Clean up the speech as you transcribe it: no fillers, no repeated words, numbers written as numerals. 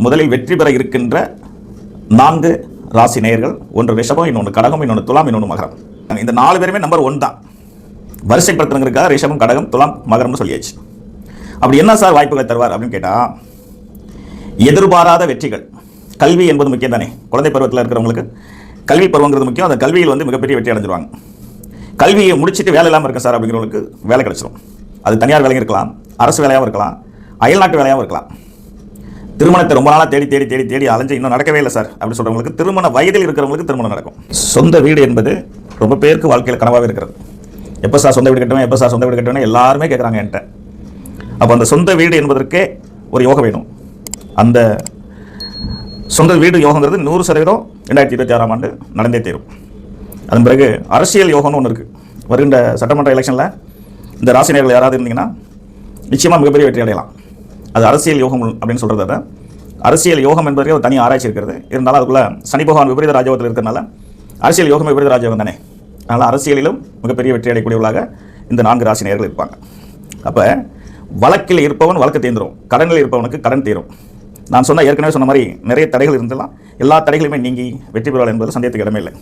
முதலில் வெற்றி பெற இருக்கின்ற 4 ராசி நேயர்கள், ஒன்று ரிஷபம், இன்னொன்று கடகம், இன்னொன்று துலாம், இன்னொன்று மகரம். இந்த 4 பேருமே நம்பர் 1 தான். வரிசைப்படுத்துறதுக்காக ரிஷபம், கடகம், துலாம், மகரம்னு சொல்லியாச்சு. அப்படி என்ன சார் வாய்ப்புகளை தருவார் அப்படின்னு கேட்டால், எதிர்பாராத வெற்றிகள். கல்வி என்பது முக்கியம் தானே. குழந்தை பருவத்தில் இருக்கிறவங்களுக்கு கல்வி பருவங்கிறது முக்கியம். அந்த கல்வியில் வந்து மிகப்பெரிய வெற்றி அடைஞ்சிருவாங்க. கல்வியை முடிச்சுட்டு வேலை இல்லாமல் இருக்க சார் அப்படிங்கிறவங்களுக்கு வேலை கிடைச்சிடும். அது தனியார் வேலையும் இருக்கலாம், அரசு வேலையாகவும் இருக்கலாம், அயல்நாட்டு வேலையாகவும் இருக்கலாம். திருமணத்தை ரொம்ப நாளாக தேடி தேடி தேடி தேடி அலைஞ்சு இன்னும் நடக்கவே இல்லை சார் அப்படின்னு சொல்கிறவங்களுக்கு, திருமண வயதில் இருக்கிறவங்களுக்கு திருமணம் நடக்கும். சொந்த வீடு என்பது ரொம்ப பேருக்கு வாழ்க்கையில் கனவாகவே இருக்கிறது. எப்போ சார் சொந்த வீடு கட்டுவேன், எப்போ சார் சொந்த வீடு கட்டுவேன் எல்லாருமே கேட்குறாங்க என்கிட்ட. அப்போ அந்த சொந்த வீடு என்பதற்கே ஒரு யோகம் வேணும். அந்த சொந்த வீடு யோகங்கிறது 100% 2026ஆம் ஆண்டு நடந்தே தீரும். அதன் பிறகு அரசியல் யோகம்னு ஒன்று இருக்குது. வருகின்ற சட்டமன்ற எலெக்ஷனில் இந்த ராசினியர்கள் யாராவது இருந்தீங்கன்னா நிச்சயமாக மிகப்பெரிய வெற்றி அடையலாம். அது அரசியல் யோகம் அப்படின்னு சொல்கிறத விட, அரசியல் யோகம் என்பதற்கு ஒரு தனி ஆராய்ச்சி இருக்கிறது. இருந்தாலும் அதுக்குள்ளே சனி பகவான் விபரீத ராஜயோகத்தில் இருக்கிறதுனால அரசியல் யோகம் விபரீத ராஜயோகம் தானே. அதனால் அரசியலிலும் மிகப்பெரிய வெற்றி அடையக்கூடியவர்களாக இந்த 4 ராசினியர்கள் இருப்பாங்க. அப்போ வழக்கில் இருப்பவன் வழக்கு தீர்ந்துடும், கடனில் இருப்பவனுக்கு கடன் தீரும். நான் ஏற்கனவே சொன்ன மாதிரி நிறைய தடைகள் இருந்தாலும் எல்லா தடைகளுமே நீங்கி வெற்றி பெறுவாள் என்பது சந்தேகத்துக்கு இடமே இல்லை.